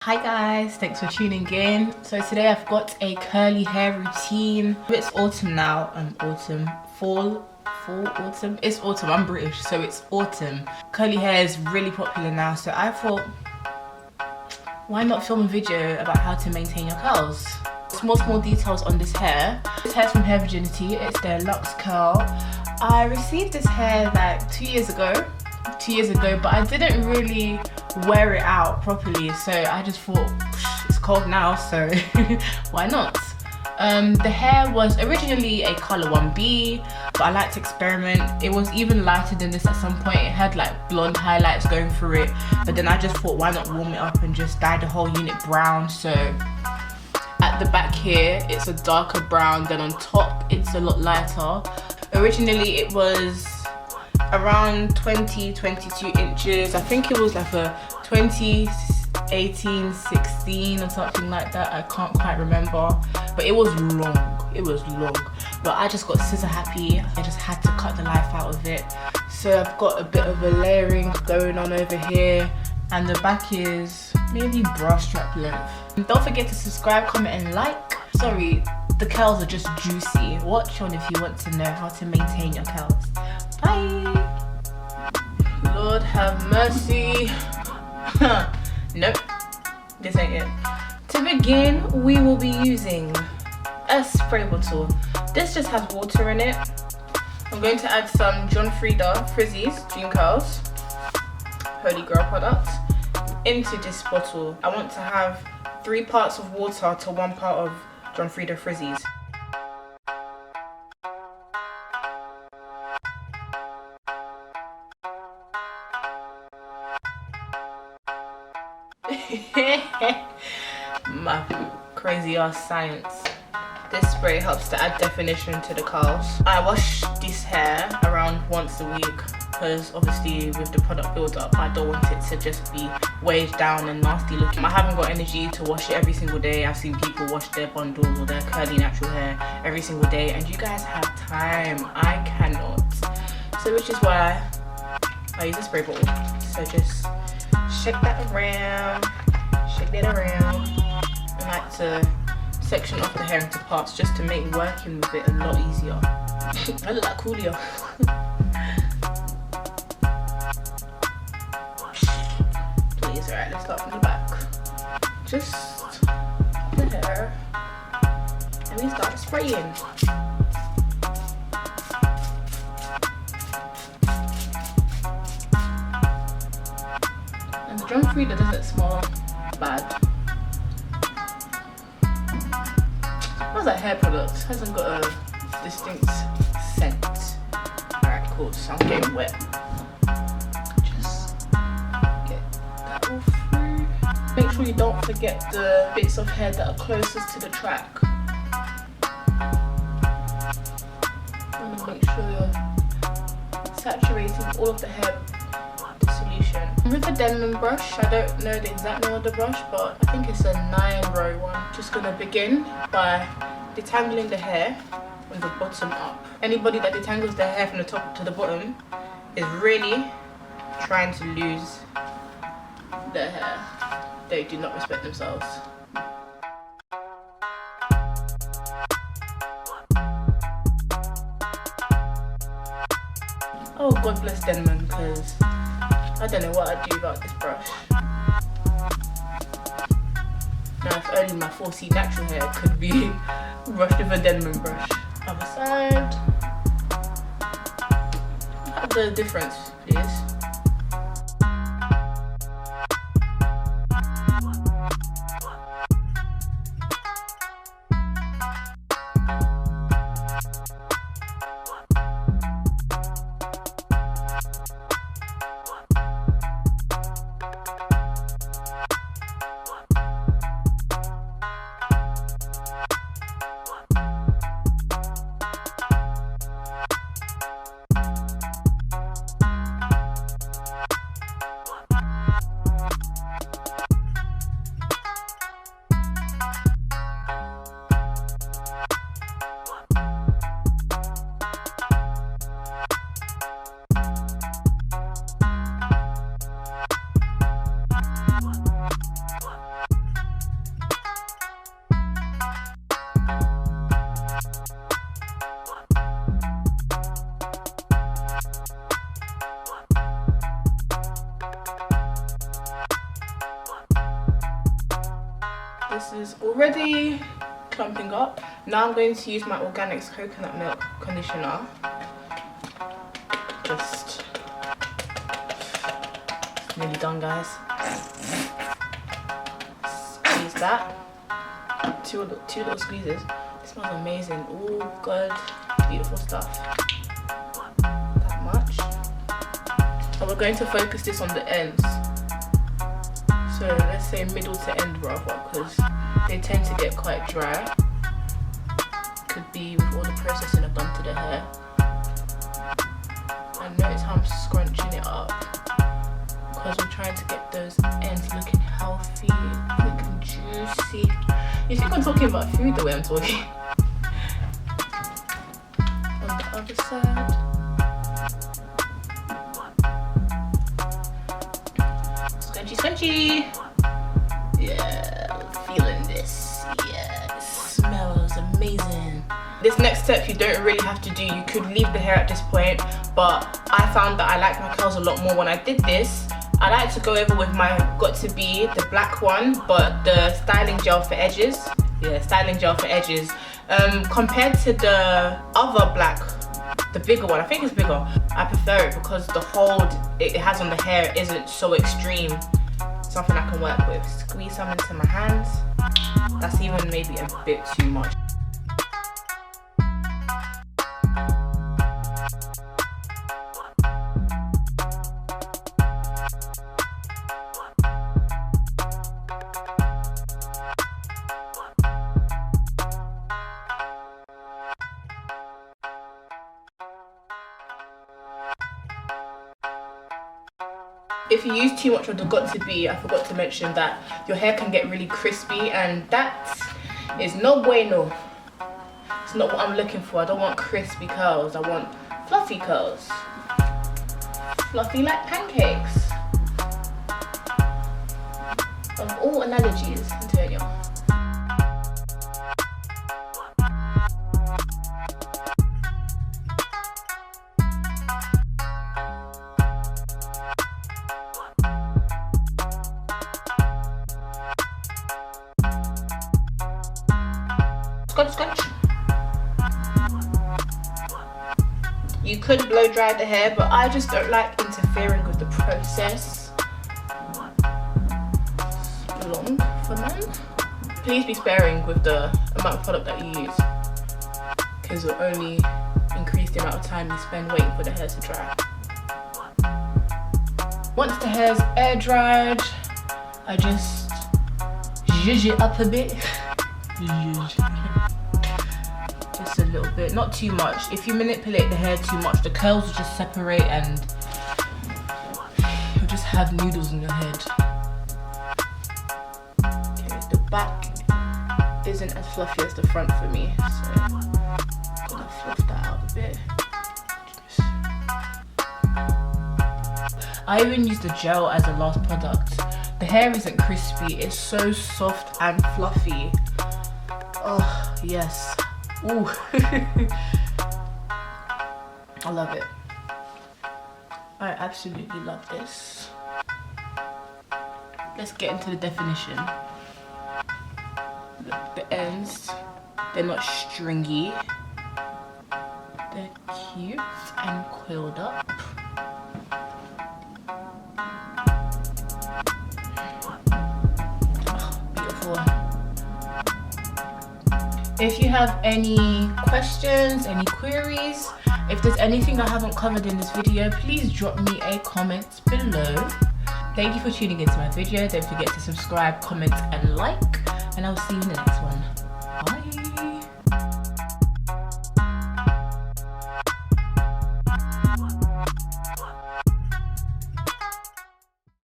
Hi guys, thanks for tuning in. So today I've got a curly hair routine. It's autumn now, autumn. It's autumn, I'm British, so it's autumn. Curly hair is really popular now, so I thought, why not film a video about how to maintain your curls? Small details on this hair. This hair's from HairVirginity, it's their Luxe Curl. I received this hair like 2 years ago, but I didn't really wear it out properly, so I just thought it's cold now, so why not? The hair was originally a color 1B, but I like to experiment. It was even lighter than this at some point. It had like blonde highlights going through it, but then I just thought, why not warm it up and just dye the whole unit brown? So at the back here it's a darker brown, then on top it's a lot lighter. Originally it was around 20-22 inches. I think it was like a 2018-16 or something like that. I can't quite remember, but it was long. But I just got scissor happy. I just had to cut the life out of it. So I've got a bit of a layering going on over here, and the back is maybe bra strap length. And don't forget to subscribe, comment and like. Sorry, the curls are just juicy. Watch on if you want to know how to maintain your curls. Bye. Lord have mercy. Nope, this ain't it. To begin, we will be using a spray bottle. This just has water in it. I'm going to add some John Frieda Frizzies Dream Curls Holy Grail product into this bottle. I want to have 3 parts of water to 1 part of John Frieda Frizzies. My crazy ass science. This spray helps to add definition to the curls. I wash this hair around once a week because obviously with the product build up, I don't want it to just be weighed down and nasty looking. I haven't got energy to wash it every single day. I've seen people wash their bundles or their curly natural hair every single day, and you guys have time. I cannot. So which is why I use a spray bottle. So just shake that around. I like to section off the hair into parts just to make working with it a lot easier. I look like Coolio. Please, alright, let's start from the back. Just the hair, and we start spraying. And the John Frieda doesn't smell bad. How's that hair product? Hasn't got a distinct scent. Alright, cool. So I'm getting wet. Just get that all through. Make sure you don't forget the bits of hair that are closest to the track. You want to make sure you're saturating all of the hair with the solution. With a Denman brush, I don't know the exact name of the brush, but I think it's a 9-row one. Just gonna begin by detangling the hair from the bottom up. Anybody that detangles their hair from the top to the bottom is really trying to lose their hair. They do not respect themselves. Oh, God bless Denman, because I don't know what I'd do about this brush. Now, if only my 4C natural hair could be brushed with a Denman brush. Other side. Look at the difference, please. This is already clumping up. Now I'm going to use my Organics coconut milk conditioner. Just nearly done, guys. Squeeze that. Two little squeezes. It smells amazing. Oh, good, beautiful stuff. That much. And we're going to focus this on the ends. So let's say middle to end rather, because they tend to get quite dry. Could be with all the processing I've done to the hair. And notice how I'm scrunching it up, because we're trying to get those ends looking healthy, looking juicy. You think I'm talking about food the way I'm talking? On the other side. Scrunchy, scrunchy. Yeah, feeling this. Yeah, it smells amazing. This next step you don't really have to do. You could leave the hair at this point, but I found that I liked my curls a lot more when I did this. I like to go over with my Got To Be, the black one, but the styling gel for edges. Yeah, styling gel for edges. Compared to the other black, the bigger one, I think it's bigger. I prefer it because the hold it has on the hair isn't so extreme. Something I can work with. Squeeze some into my hands. That's even maybe a bit too much. If you use too much of the Got To Be, I forgot to mention that your hair can get really crispy, and that is no bueno. It's not what I'm looking for. I don't want crispy curls. I want fluffy curls. Fluffy like pancakes. Of all analogies, Antonio. Scotch. You could blow dry the hair, but I just don't like interfering with the process. Long for men. Please be sparing with the amount of product that you use, because it'll only increase the amount of time you spend waiting for the hair to dry. Once the hair's air dried, I just zhuzh it up a bit. Just a little bit, not too much. If you manipulate the hair too much, the curls will just separate and you'll just have noodles in your head. Okay, the back isn't as fluffy as the front for me, so I'm gonna fluff that out a bit. I even use the gel as a last product. The hair isn't crispy, it's so soft and fluffy. Oh, yes. Ooh. I love it. I absolutely love this. Let's get into the definition. The ends, they're not stringy. They're cute and coiled up. If you have any questions, any queries, if there's anything I haven't covered in this video, please drop me a comment below. Thank you for tuning into my video. Don't forget to subscribe, comment and like, and I'll see you in the next one.